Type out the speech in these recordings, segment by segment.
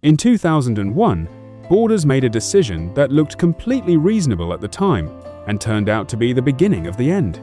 In 2001, Borders made a decision that looked completely reasonable at the time and turned out to be the beginning of the end.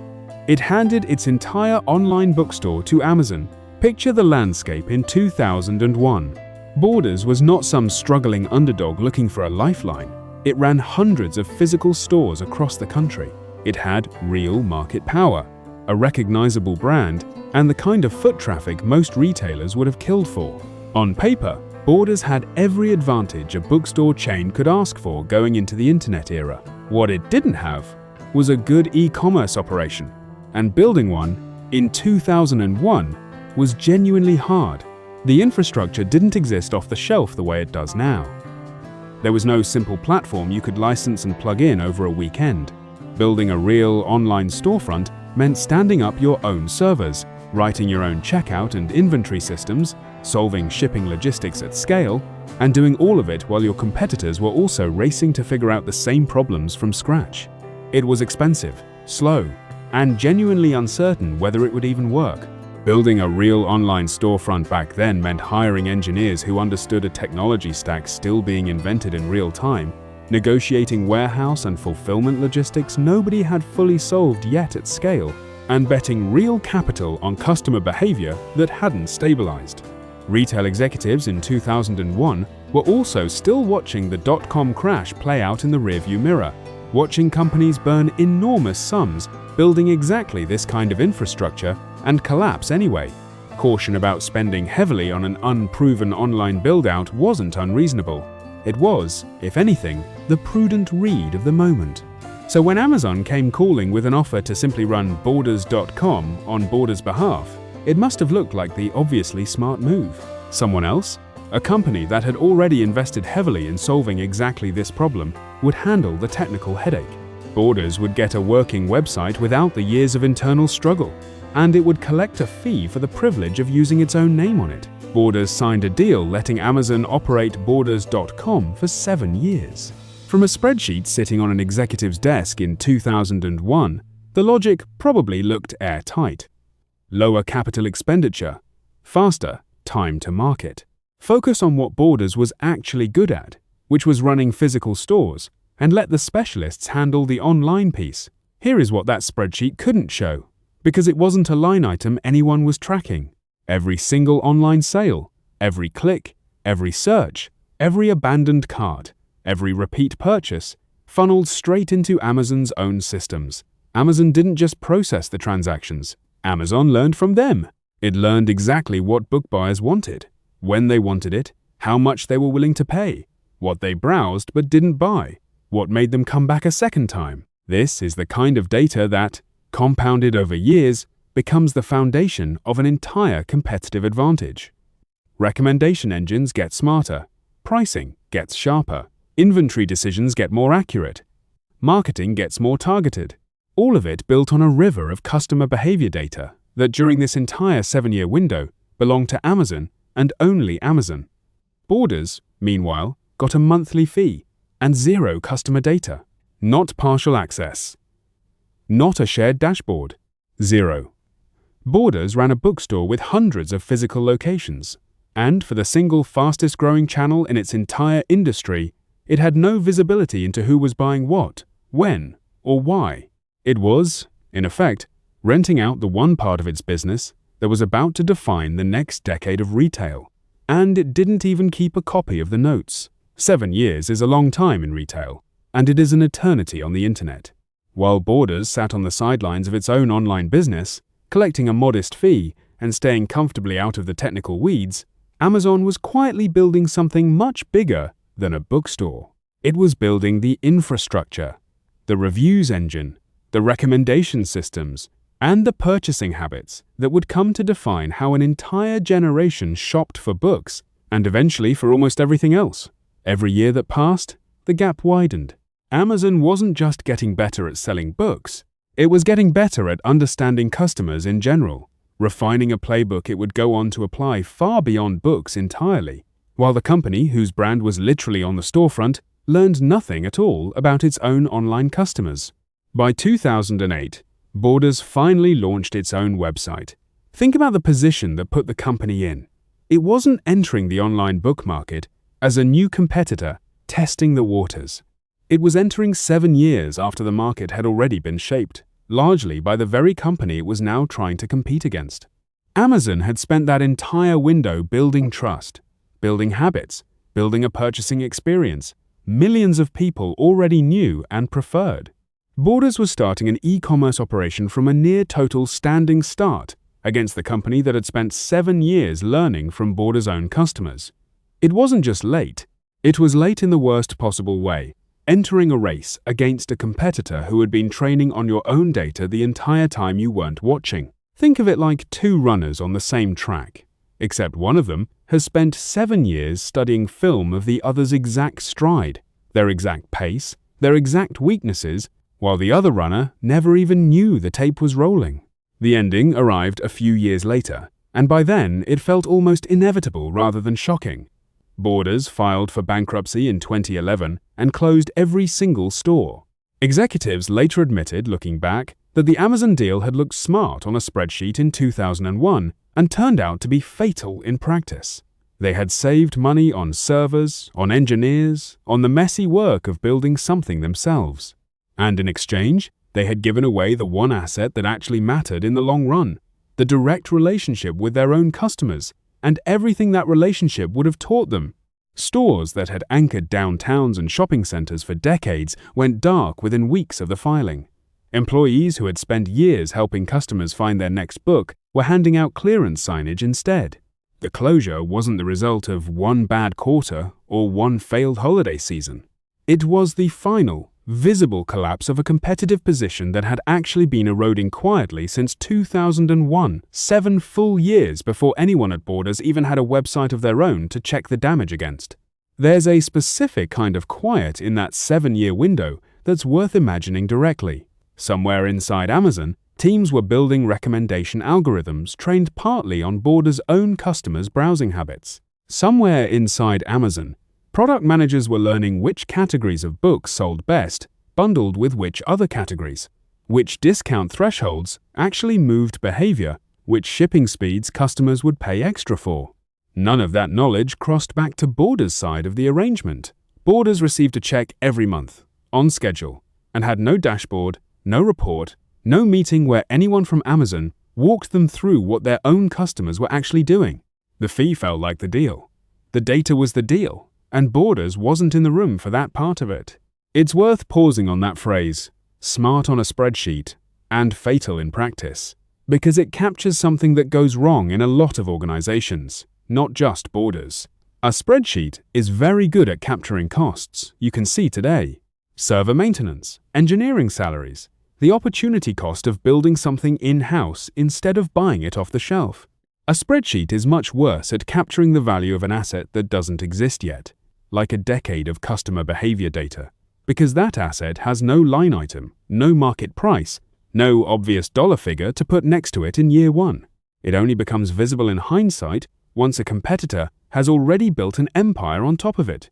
It handed its entire online bookstore to Amazon. Picture the landscape in 2001. Borders was not some struggling underdog looking for a lifeline. It ran hundreds of physical stores across the country. It had real market power, a recognizable brand, and the kind of foot traffic most retailers would have killed for. On paper, Borders had every advantage a bookstore chain could ask for going into the internet era. What it didn't have was a good e-commerce operation, and building one in 2001 was genuinely hard. The infrastructure didn't exist off the shelf the way it does now. There was no simple platform you could license and plug in over a weekend. Building a real online storefront meant standing up your own servers, writing your own checkout and inventory systems, solving shipping logistics at scale, and doing all of it while your competitors were also racing to figure out the same problems from scratch. It was expensive, slow, and genuinely uncertain whether it would even work. Building a real online storefront back then meant hiring engineers who understood a technology stack still being invented in real time, negotiating warehouse and fulfillment logistics nobody had fully solved yet at scale, and betting real capital on customer behavior that hadn't stabilized. Retail executives in 2001 were also still watching the dot-com crash play out in the rearview mirror, watching companies burn enormous sums building exactly this kind of infrastructure and collapse anyway. Caution about spending heavily on an unproven online build-out wasn't unreasonable. It was, if anything, the prudent read of the moment. So when Amazon came calling with an offer to simply run Borders.com on Borders' behalf, it must have looked like the obviously smart move. Someone else, a company that had already invested heavily in solving exactly this problem, would handle the technical headache. Borders would get a working website without the years of internal struggle, and it would collect a fee for the privilege of using its own name on it. Borders signed a deal letting Amazon operate Borders.com for 7 years. From a spreadsheet sitting on an executive's desk in 2001, the logic probably looked airtight. Lower capital expenditure, faster time to market. Focus on what Borders was actually good at, which was running physical stores, and let the specialists handle the online piece. Here is what that spreadsheet couldn't show, because it wasn't a line item anyone was tracking. Every single online sale, every click, every search, every abandoned cart, every repeat purchase, funneled straight into Amazon's own systems. Amazon didn't just process the transactions. Amazon learned from them. It learned exactly what book buyers wanted, when they wanted it, how much they were willing to pay, what they browsed but didn't buy, what made them come back a second time. This is the kind of data that, compounded over years, becomes the foundation of an entire competitive advantage. Recommendation engines get smarter, pricing gets sharper, inventory decisions get more accurate, marketing gets more targeted. All of it built on a river of customer behavior data that during this entire 7-year window belonged to Amazon and only Amazon. Borders, meanwhile, got a monthly fee and zero customer data, not partial access, not a shared dashboard, zero. Borders ran a bookstore with hundreds of physical locations, and for the single fastest growing channel in its entire industry, it had no visibility into who was buying what, when, or why. It was, in effect, renting out the one part of its business that was about to define the next decade of retail. And it didn't even keep a copy of the notes. 7 years is a long time in retail, and it is an eternity on the internet. While Borders sat on the sidelines of its own online business, collecting a modest fee and staying comfortably out of the technical weeds, Amazon was quietly building something much bigger than a bookstore. It was building the infrastructure, the reviews engine, the recommendation systems, and the purchasing habits that would come to define how an entire generation shopped for books and eventually for almost everything else. Every year that passed, the gap widened. Amazon wasn't just getting better at selling books, it was getting better at understanding customers in general, refining a playbook it would go on to apply far beyond books entirely, while the company, whose brand was literally on the storefront, learned nothing at all about its own online customers. By 2008, Borders finally launched its own website. Think about the position that put the company in. It wasn't entering the online book market, as a new competitor testing the waters. It was entering 7 years after the market had already been shaped, largely by the very company it was now trying to compete against. Amazon had spent that entire window building trust, building habits, building a purchasing experience millions of people already knew and preferred. Borders was starting an e-commerce operation from a near-total standing start against the company that had spent 7 years learning from Borders' own customers. It wasn't just late, it was late in the worst possible way, entering a race against a competitor who had been training on your own data the entire time you weren't watching. Think of it like 2 runners on the same track, except one of them has spent 7 years studying film of the other's exact stride, their exact pace, their exact weaknesses, while the other runner never even knew the tape was rolling. The ending arrived a few years later, and by then it felt almost inevitable rather than shocking. Borders filed for bankruptcy in 2011 and closed every single store. Executives later admitted, looking back, that the Amazon deal had looked smart on a spreadsheet in 2001 and turned out to be fatal in practice. They had saved money on servers, on engineers, on the messy work of building something themselves. And in exchange, they had given away the one asset that actually mattered in the long run, the direct relationship with their own customers, and everything that relationship would have taught them. Stores that had anchored downtowns and shopping centers for decades went dark within weeks of the filing. Employees who had spent years helping customers find their next book were handing out clearance signage instead. The closure wasn't the result of one bad quarter or one failed holiday season. It was the final, visible collapse of a competitive position that had actually been eroding quietly since 2001, 7 full years before anyone at Borders even had a website of their own to check the damage against. There's a specific kind of quiet in that 7-year window that's worth imagining directly. Somewhere inside Amazon, teams were building recommendation algorithms trained partly on Borders' own customers' browsing habits. Somewhere inside Amazon, product managers were learning which categories of books sold best, bundled with which other categories, which discount thresholds actually moved behavior, which shipping speeds customers would pay extra for. None of that knowledge crossed back to Borders' side of the arrangement. Borders received a check every month, on schedule, and had no dashboard, no report, no meeting where anyone from Amazon walked them through what their own customers were actually doing. The fee felt like the deal. The data was the deal, and Borders wasn't in the room for that part of it. It's worth pausing on that phrase, smart on a spreadsheet, and fatal in practice, because it captures something that goes wrong in a lot of organizations, not just Borders. A spreadsheet is very good at capturing costs, you can see today. Server maintenance, engineering salaries, the opportunity cost of building something in-house instead of buying it off the shelf. A spreadsheet is much worse at capturing the value of an asset that doesn't exist yet, like a decade of customer behavior data, because that asset has no line item, no market price, no obvious dollar figure to put next to it in year 1. It only becomes visible in hindsight once a competitor has already built an empire on top of it.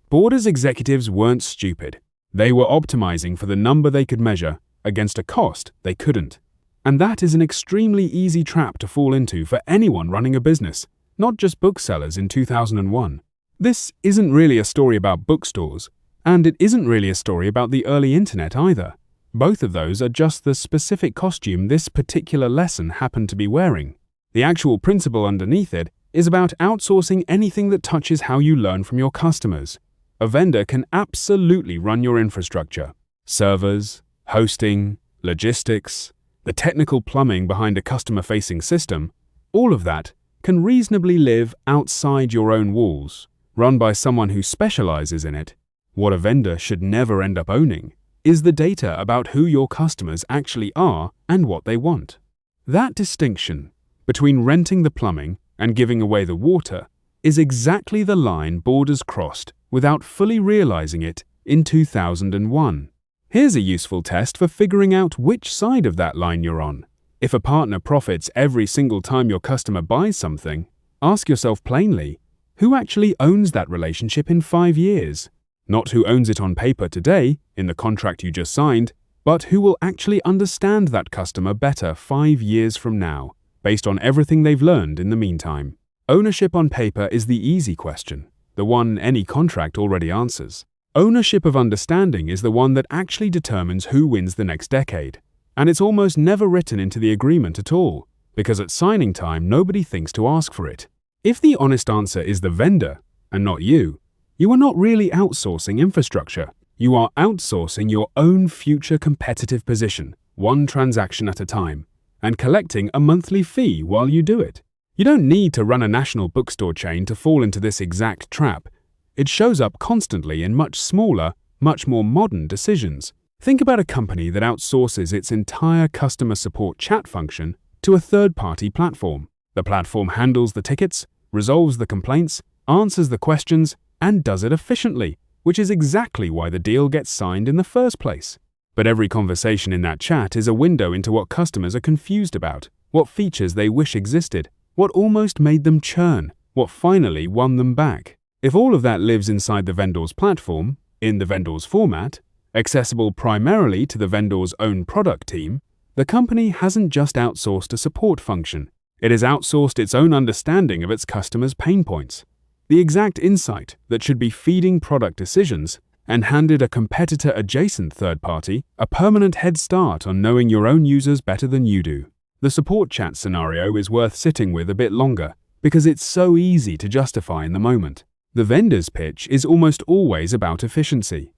Borders executives weren't stupid. They were optimizing for the number they could measure against a cost they couldn't. And that is an extremely easy trap to fall into for anyone running a business, not just booksellers in 2001. This isn't really a story about bookstores, and it isn't really a story about the early internet either. Both of those are just the specific costume this particular lesson happened to be wearing. The actual principle underneath it is about outsourcing anything that touches how you learn from your customers. A vendor can absolutely run your infrastructure. Servers, hosting, logistics, the technical plumbing behind a customer-facing system, all of that can reasonably live outside your own walls, run by someone who specializes in it. What a vendor should never end up owning is the data about who your customers actually are and what they want. That distinction between renting the plumbing and giving away the water is exactly the line Borders crossed without fully realizing it in 2001. Here's a useful test for figuring out which side of that line you're on. If a partner profits every single time your customer buys something, ask yourself plainly, who actually owns that relationship in 5 years? Not who owns it on paper today, in the contract you just signed, but who will actually understand that customer better 5 years from now, based on everything they've learned in the meantime. Ownership on paper is the easy question, the one any contract already answers. Ownership of understanding is the one that actually determines who wins the next decade, and it's almost never written into the agreement at all, because at signing time nobody thinks to ask for it. If the honest answer is the vendor, and not you, you are not really outsourcing infrastructure. You are outsourcing your own future competitive position, one transaction at a time, and collecting a monthly fee while you do it. You don't need to run a national bookstore chain to fall into this exact trap. It shows up constantly in much smaller, much more modern decisions. Think about a company that outsources its entire customer support chat function to a third-party platform. The platform handles the tickets, resolves the complaints, answers the questions, and does it efficiently, which is exactly why the deal gets signed in the first place. But every conversation in that chat is a window into what customers are confused about, what features they wish existed, what almost made them churn, what finally won them back. If all of that lives inside the vendor's platform, in the vendor's format, accessible primarily to the vendor's own product team, the company hasn't just outsourced a support function. It has outsourced its own understanding of its customers' pain points, the exact insight that should be feeding product decisions, and handed a competitor-adjacent third party a permanent head start on knowing your own users better than you do. The support chat scenario is worth sitting with a bit longer because it's so easy to justify in the moment. The vendor's pitch is almost always about efficiency.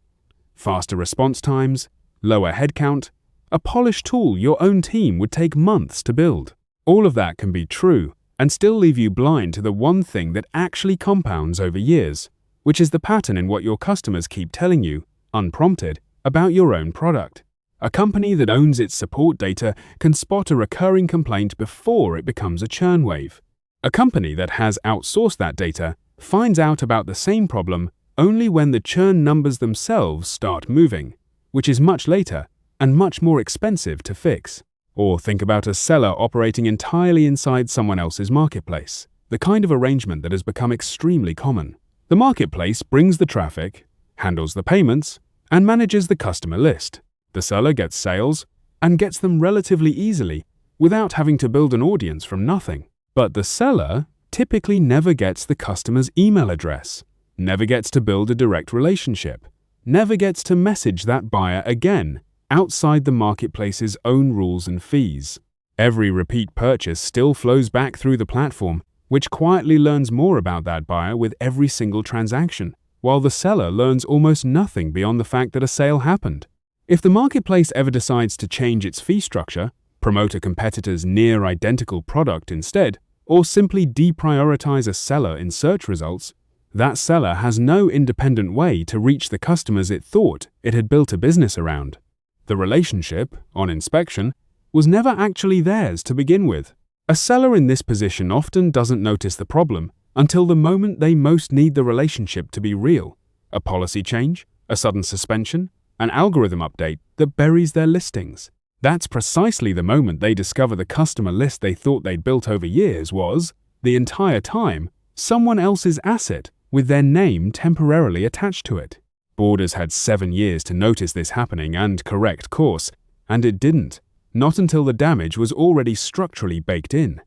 Faster response times, lower headcount, a polished tool your own team would take months to build. All of that can be true and still leave you blind to the one thing that actually compounds over years, which is the pattern in what your customers keep telling you, unprompted, about your own product. A company that owns its support data can spot a recurring complaint before it becomes a churn wave. A company that has outsourced that data finds out about the same problem only when the churn numbers themselves start moving, which is much later and much more expensive to fix. Or think about a seller operating entirely inside someone else's marketplace, the kind of arrangement that has become extremely common. The marketplace brings the traffic, handles the payments, and manages the customer list. The seller gets sales and gets them relatively easily without having to build an audience from nothing. But the seller typically never gets the customer's email address, never gets to build a direct relationship, never gets to message that buyer again outside the marketplace's own rules and fees. Every repeat purchase still flows back through the platform, which quietly learns more about that buyer with every single transaction, while the seller learns almost nothing beyond the fact that a sale happened. If the marketplace ever decides to change its fee structure, promote a competitor's near-identical product instead, or simply deprioritize a seller in search results, that seller has no independent way to reach the customers it thought it had built a business around. The relationship, on inspection, was never actually theirs to begin with. A seller in this position often doesn't notice the problem until the moment they most need the relationship to be real. A policy change, a sudden suspension, an algorithm update that buries their listings. That's precisely the moment they discover the customer list they thought they'd built over years was, the entire time, someone else's asset with their name temporarily attached to it. Borders had 7 years to notice this happening and correct course, and it didn't, not until the damage was already structurally baked in.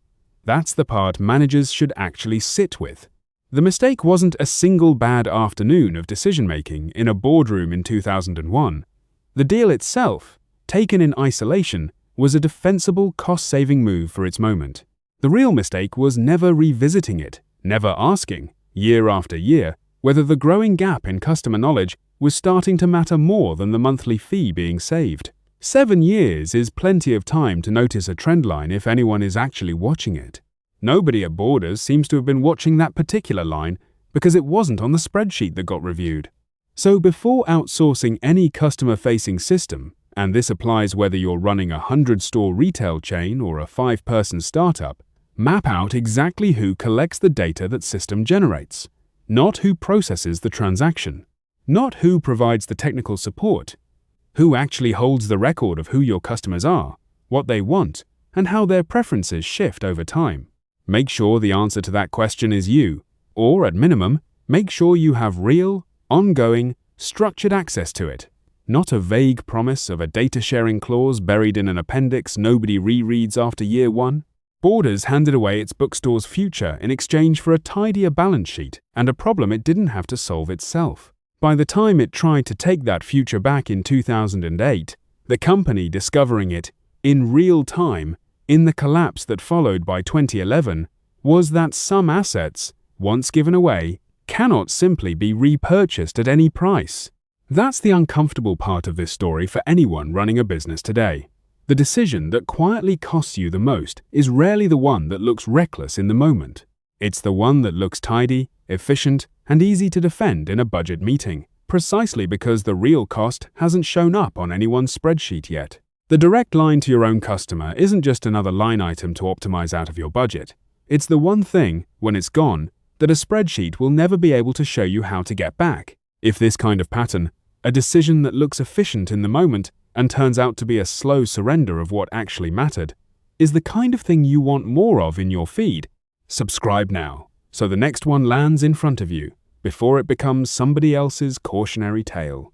That's the part managers should actually sit with. The mistake wasn't a single bad afternoon of decision-making in a boardroom in 2001. The deal itself, taken in isolation, was a defensible cost-saving move for its moment. The real mistake was never revisiting it, never asking, year after year, whether the growing gap in customer knowledge was starting to matter more than the monthly fee being saved. 7 years is plenty of time to notice a trend line if anyone is actually watching it. Nobody at Borders seems to have been watching that particular line because it wasn't on the spreadsheet that got reviewed. So before outsourcing any customer-facing system, and this applies whether you're running a 100-store retail chain or a 5-person startup, map out exactly who collects the data that system generates, not who processes the transaction, not who provides the technical support, who actually holds the record of who your customers are, what they want, and how their preferences shift over time. Make sure the answer to that question is you, or at minimum, make sure you have real, ongoing, structured access to it, not a vague promise of a data sharing clause buried in an appendix nobody rereads after year 1. Borders handed away its bookstore's future in exchange for a tidier balance sheet and a problem it didn't have to solve itself. By the time it tried to take that future back in 2008, the company discovering it in real time in the collapse that followed by 2011 was that some assets, once given away, cannot simply be repurchased at any price. That's the uncomfortable part of this story for anyone running a business today. The decision that quietly costs you the most is rarely the one that looks reckless in the moment. It's the one that looks tidy, efficient, and easy to defend in a budget meeting, precisely because the real cost hasn't shown up on anyone's spreadsheet yet. The direct line to your own customer isn't just another line item to optimize out of your budget. It's the one thing, when it's gone, that a spreadsheet will never be able to show you how to get back. If this kind of pattern, a decision that looks efficient in the moment and turns out to be a slow surrender of what actually mattered, is the kind of thing you want more of in your feed, subscribe now, so the next one lands in front of you before it becomes somebody else's cautionary tale.